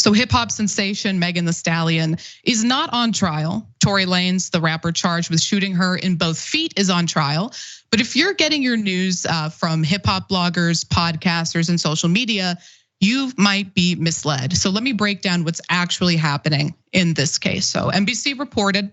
So hip hop sensation Megan Thee Stallion is not on trial. Tory Lanez, the rapper charged with shooting her in both feet, is on trial. But if you're getting your news from hip hop bloggers, podcasters, and social media, you might be misled. So let me break down what's actually happening in this case. So NBC reported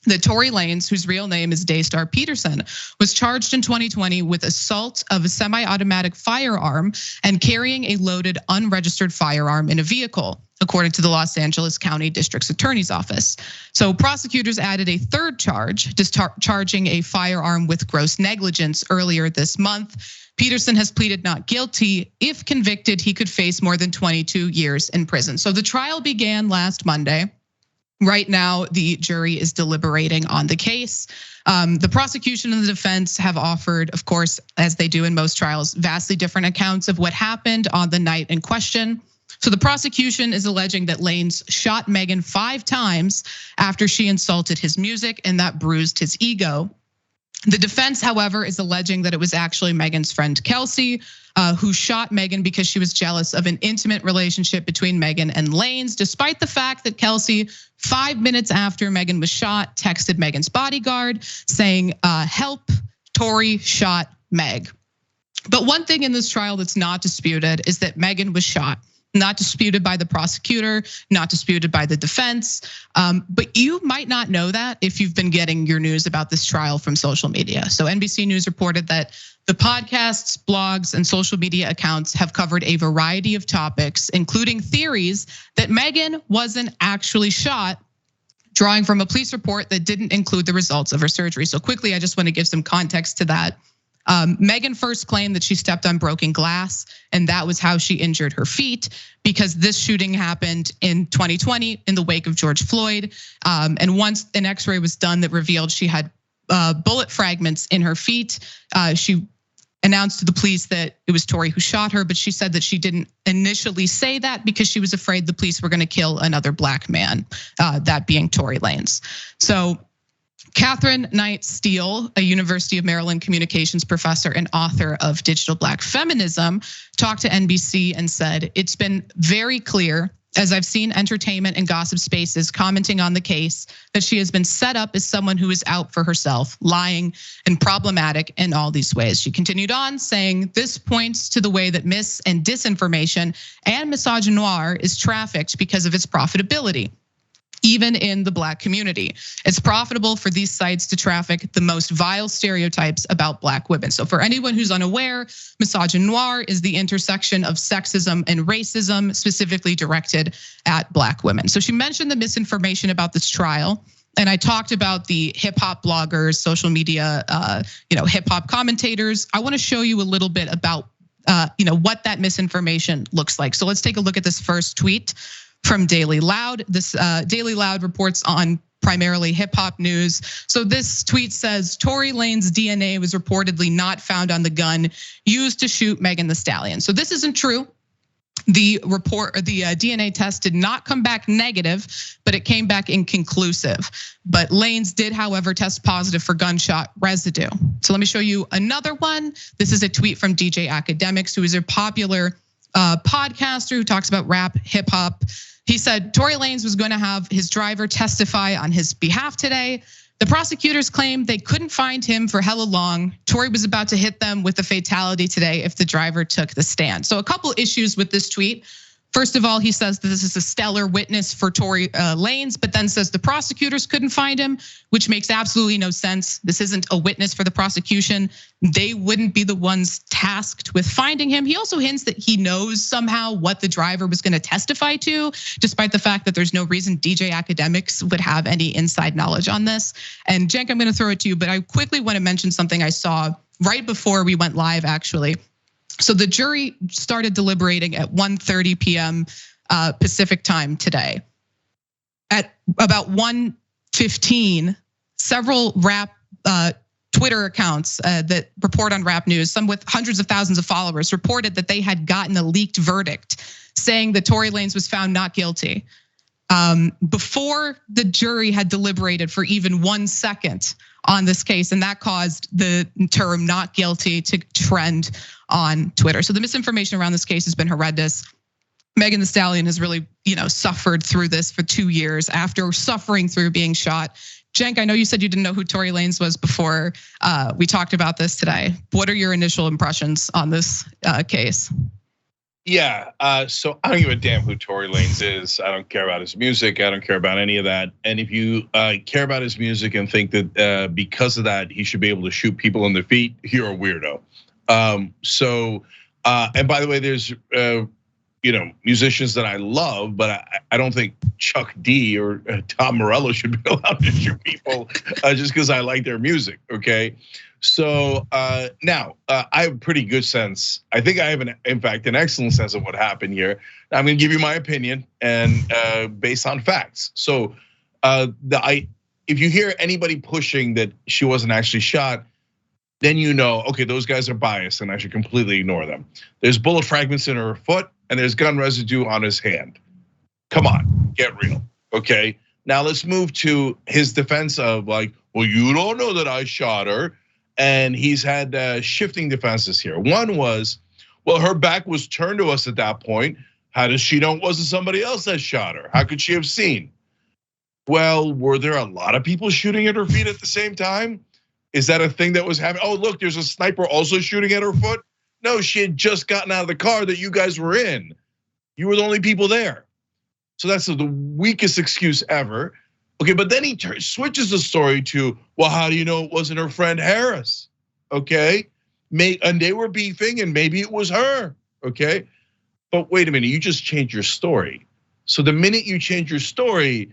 that Tory Lanez, whose real name is Daystar Peterson, was charged in 2020 with assault of a semi-automatic firearm and carrying a loaded unregistered firearm in a vehicle, according to the Los Angeles County District's Attorney's Office. So prosecutors added a third charge, discharging a firearm with gross negligence earlier this month. Peterson has pleaded not guilty. If convicted, he could face more than 22 years in prison. So the trial began last Monday. Right now, the jury is deliberating on the case. The prosecution and the defense have offered, of course, as they do in most trials, vastly different accounts of what happened on the night in question. So the prosecution is alleging that Lanez shot Megan 5 times after she insulted his music, and that bruised his ego. The defense, however, is alleging that it was actually Megan's friend Kelsey who shot Megan because she was jealous of an intimate relationship between Megan and Lanez, despite the fact that Kelsey, 5 minutes after Megan was shot, texted Megan's bodyguard saying, help, Tory shot Meg. But one thing in this trial that's not disputed is that Megan was shot. Not disputed by the prosecutor, not disputed by the defense. But you might not know that if you've been getting your news about this trial from social media. So NBC News reported that the podcasts, blogs, and social media accounts have covered a variety of topics, including theories that Megan wasn't actually shot, drawing from a police report that didn't include the results of her surgery. So quickly, I just want to give some context to that. Megan first claimed that she stepped on broken glass, and that was how she injured her feet, because this shooting happened in 2020 in the wake of George Floyd. And once an x-ray was done that revealed she had bullet fragments in her feet, she announced to the police that it was Tory who shot her, but she said that she didn't initially say that because she was afraid the police were gonna kill another black man, that being Tory Lanez. So Catherine Knight Steele, a University of Maryland communications professor and author of Digital Black Feminism, talked to NBC and said, it's been very clear, as I've seen entertainment and gossip spaces commenting on the case, that she has been set up as someone who is out for herself, lying and problematic in all these ways. She continued on saying, this points to the way that mis and disinformation and misogynoir is trafficked because of its profitability. Even in the Black community, it's profitable for these sites to traffic the most vile stereotypes about Black women. So for anyone who's unaware, misogynoir is the intersection of sexism and racism, specifically directed at Black women. So she mentioned the misinformation about this trial, and I talked about the hip hop bloggers, social media, hip hop commentators. I want to show you a little bit about what that misinformation looks like. So let's take a look at this first tweet from Daily Loud. This Daily Loud reports on primarily hip hop news. So this tweet says, Tory Lanez DNA was reportedly not found on the gun used to shoot Megan Thee Stallion. So this isn't true. The DNA test did not come back negative, but it came back inconclusive. But Lanez did, however, test positive for gunshot residue. So let me show you another one. This is a tweet from DJ Academics, who is a popular podcaster who talks about rap, hip hop. He said Tory Lanez was going to have his driver testify on his behalf today. The prosecutors claimed they couldn't find him for hella long. Tory was about to hit them with a fatality today if the driver took the stand. So a couple issues with this tweet. First of all, he says that this is a stellar witness for Tory Lanez, but then says the prosecutors couldn't find him, which makes absolutely no sense. This isn't a witness for the prosecution. They wouldn't be the ones tasked with finding him. He also hints that he knows somehow what the driver was gonna testify to, despite the fact that there's no reason DJ Academics would have any inside knowledge on this. And Cenk, I'm gonna throw it to you, but I quickly wanna mention something I saw right before we went live, actually. So the jury started deliberating at 1:30 p.m. Pacific time today. At about 1:15, several rap Twitter accounts that report on rap news, some with hundreds of thousands of followers, reported that they had gotten a leaked verdict saying that Tory Lanez was found not guilty. Before the jury had deliberated for even 1 second on this case, and that caused the term not guilty to trend on Twitter. So the misinformation around this case has been horrendous. Megan Thee Stallion has really, suffered through this for 2 years after suffering through being shot. Cenk, I know you said you didn't know who Tory Lanez was before we talked about this today. What are your initial impressions on this case? Yeah, so I don't give a damn who Tory Lanez is. I don't care about his music. I don't care about any of that. And if you care about his music and think that because of that he should be able to shoot people in the feet, you're a weirdo. And by the way, there's musicians that I love, but I don't think Chuck D or Tom Morello should be allowed to shoot people just because I like their music. Okay. So now I have a pretty good sense. I think I have in fact, an excellent sense of what happened here. I'm gonna give you my opinion and based on facts. So if you hear anybody pushing that she wasn't actually shot, then okay, those guys are biased and I should completely ignore them. There's bullet fragments in her foot and there's gun residue on his hand. Come on, get real, okay? Now let's move to his defense of well, you don't know that I shot her. And he's had shifting defenses here. One was, well, her back was turned to us at that point. How does she know it wasn't somebody else that shot her? How could she have seen? Well, were there a lot of people shooting at her feet at the same time? Is that a thing that was happening? Oh, look, there's a sniper also shooting at her foot. No, she had just gotten out of the car that you guys were in. You were the only people there. So that's the weakest excuse ever. Okay, but then he switches the story to, well, how do you know it wasn't her friend Harris? Okay, and they were beefing and maybe it was her, okay? But wait a minute, you just changed your story. So the minute you change your story,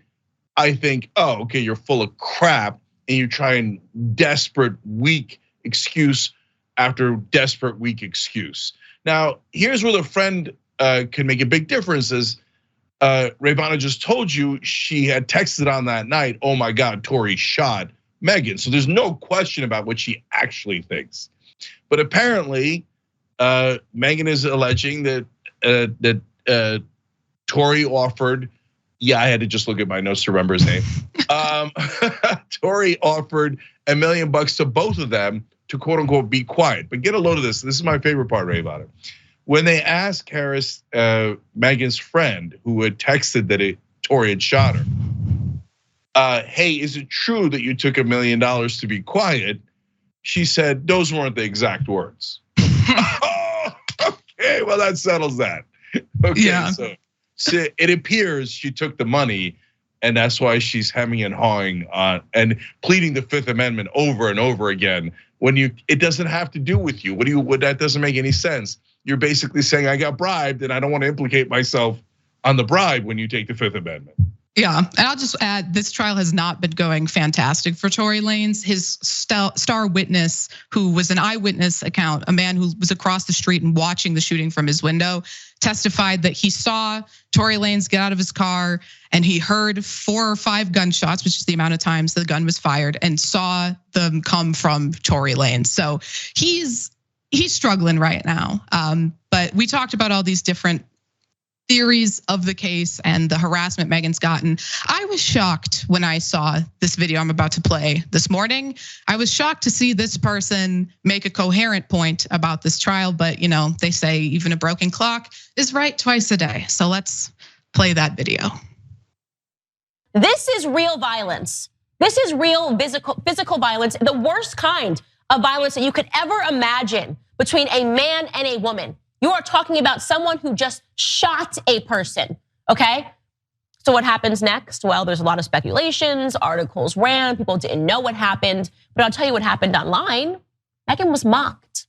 I think, oh, okay, you're full of crap and you're trying desperate, weak excuse after desperate, weak excuse. Now, here's where the friend can make a big difference is, Rayvana just told you she had texted on that night, oh my God, Tory shot Megan. So there's no question about what she actually thinks. But apparently, Megan is alleging that Tory offered, I had to just look at my notes to remember his name. Tory offered $1 million to both of them to quote unquote be quiet. But get a load of this. This is my favorite part, Rayvana. When they asked Harris, Megan's friend, who had texted that Tory had shot her, hey, is it true that you took $1 million to be quiet? She said, those weren't the exact words. Oh, okay, well, that settles that. Okay, yeah. So it appears she took the money, and that's why she's hemming and hawing on and pleading the Fifth Amendment over and over again. When it doesn't have to do with you. That doesn't make any sense. You're basically saying I got bribed and I don't want to implicate myself on the bribe when you take the Fifth Amendment. Yeah, and I'll just add, this trial has not been going fantastic for Tory Lanez. His star witness, who was an eyewitness account, a man who was across the street and watching the shooting from his window, testified that he saw Tory Lanez get out of his car and he heard 4 or 5 gunshots, which is the amount of times the gun was fired, and saw them come from Tory Lanez. So he's struggling right now. But we talked about all these different theories of the case and the harassment Megan's gotten. I was shocked when I saw this video I'm about to play this morning. I was shocked to see this person make a coherent point about this trial, but they say even a broken clock is right twice a day. So let's play that video. This is real violence. This is real physical violence, the worst kind of violence that you could ever imagine between a man and a woman. You are talking about someone who just shot a person, okay? So what happens next? Well, there's a lot of speculations, articles ran, people didn't know what happened, but I'll tell you what happened online. Megan was mocked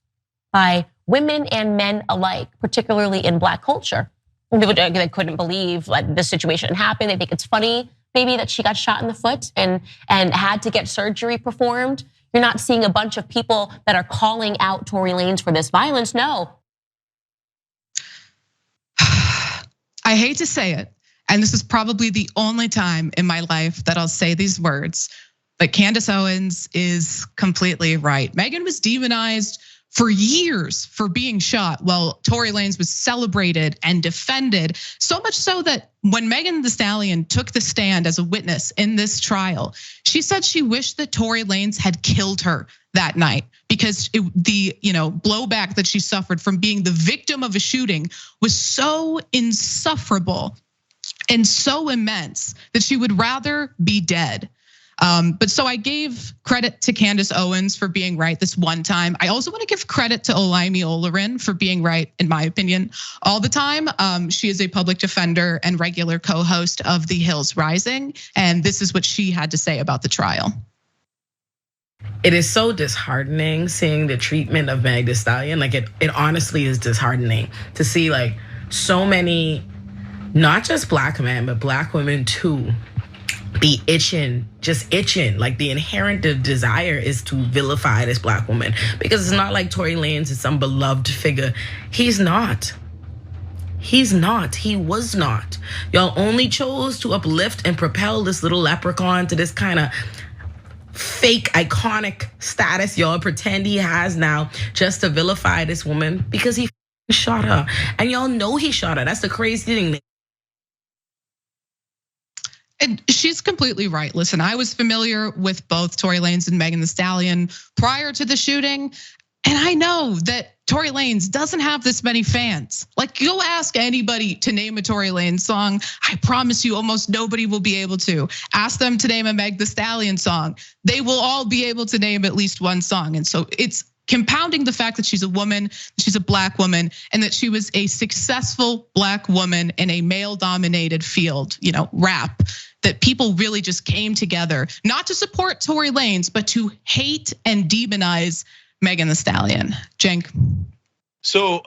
by women and men alike, particularly in Black culture. People, they couldn't believe like this situation happened. They think it's funny, maybe, that she got shot in the foot and had to get surgery performed. You're not seeing a bunch of people that are calling out Tory Lanez for this violence, no. I hate to say it, and this is probably the only time in my life that I'll say these words, but Candace Owens is completely right. Megan was demonized for years for being shot while Tory Lanez was celebrated and defended, so much so that when Megan Thee Stallion took the stand as a witness in this trial, she said she wished that Tory Lanez had killed her that night because the blowback that she suffered from being the victim of a shooting was so insufferable and so immense that she would rather be dead. But so I gave credit to Candace Owens for being right this one time. I also want to give credit to Olaimi Olarin for being right, in my opinion, all the time. She is a public defender and regular co-host of The Hills Rising, and this is what she had to say about the trial. It is so disheartening seeing the treatment of Meg Thee Stallion. Like it honestly is disheartening to see like so many, not just Black men, but Black women too, be itching, just itching. Like the inherent desire is to vilify this Black woman, because it's not like Tory Lanez is some beloved figure. He's not. He's not. He was not. Y'all only chose to uplift and propel this little leprechaun to this kind of fake iconic status y'all pretend he has now, just to vilify this woman because he shot her. And y'all know he shot her. That's the crazy thing. And she's completely right. Listen, I was familiar with both Tory Lanez and Megan Thee Stallion prior to the shooting. And I know that Tory Lanez doesn't have this many fans. Like, go ask anybody to name a Tory Lanez song. I promise you, almost nobody will be able to. Ask them to name a Meg Thee Stallion song. They will all be able to name at least one song. And so it's compounding the fact that she's a woman, she's a Black woman, and that she was a successful Black woman in a male-dominated field, rap, that people really just came together, not to support Tory Lanez, but to hate and demonize Megan Thee Stallion. Cenk. So,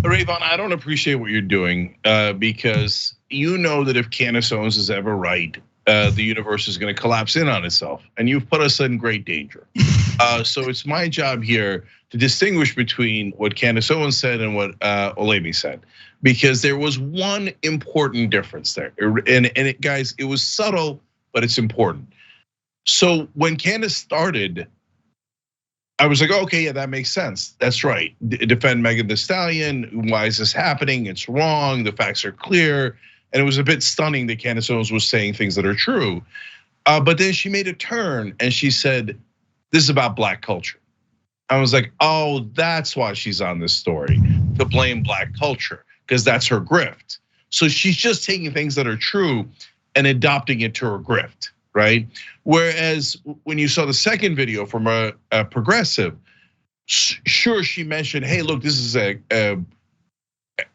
Rayvon, I don't appreciate what you're doing because you know that if Candace Owens is ever right, the universe is going to collapse in on itself, and you've put us in great danger. So it's my job here to distinguish between what Candace Owens said and what Olaimi said, because there was one important difference there, and guys, it was subtle, but it's important. So when Candace started, I was like, okay, yeah, that makes sense. That's right. Defend Megan Thee Stallion. Why is this happening? It's wrong. The facts are clear. And it was a bit stunning that Candace Owens was saying things that are true. But then she made a turn and she said, this is about Black culture. I was like, oh, that's why she's on this story, to blame Black culture, because that's her grift. So she's just taking things that are true and adopting it to her grift, right? Whereas when you saw the second video from a progressive, sure, she mentioned, hey, look, this is a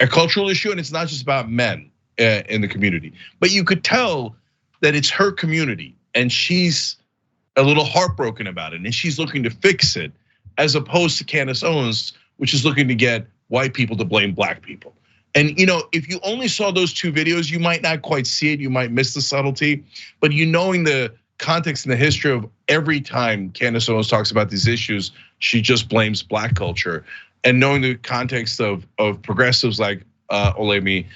cultural issue, and it's not just about men in the community. But you could tell that it's her community, and she's a little heartbroken about it, and she's looking to fix it, as opposed to Candace Owens, which is looking to get white people to blame Black people. And if you only saw those two videos, you might not quite see it, you might miss the subtlety, but knowing the context and the history of every time Candace Owens talks about these issues, she just blames Black culture. And knowing the context of progressives like Olaimi,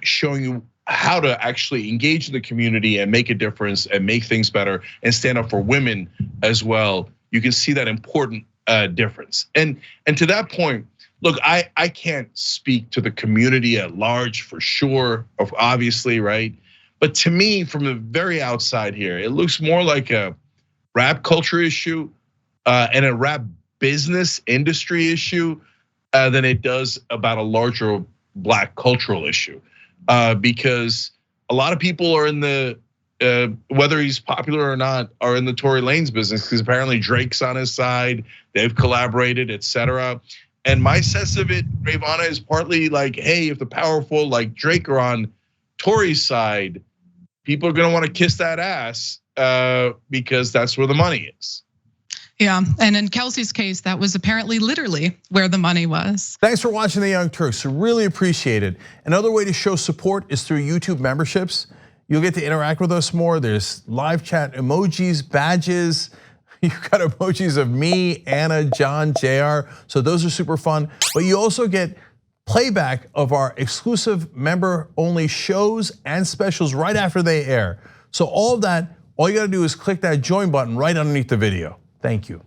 showing you how to actually engage in the community and make a difference and make things better and stand up for women as well, you can see that important difference. And to that point, look, I can't speak to the community at large for sure, obviously, right? But to me, from the very outside here, it looks more like a rap culture issue and a rap business industry issue than it does about a larger Black cultural issue. Because a lot of people are in the, whether he's popular or not, are in the Tory Lanez business, because apparently Drake's on his side, they've collaborated, etc. And my sense of it, Rayvana, is partly like, hey, if the powerful like Drake are on Tory's side, people are gonna wanna kiss that ass because that's where the money is. Yeah, and in Kelsey's case, that was apparently literally where the money was. Thanks for watching The Young Turks, really appreciate it. Another way to show support is through YouTube memberships. You'll get to interact with us more. There's live chat emojis, badges. You've got emojis of me, Anna, John, JR. So those are super fun. But you also get playback of our exclusive member-only shows and specials right after they air. So all of that, all you gotta do is click that join button right underneath the video. Thank you.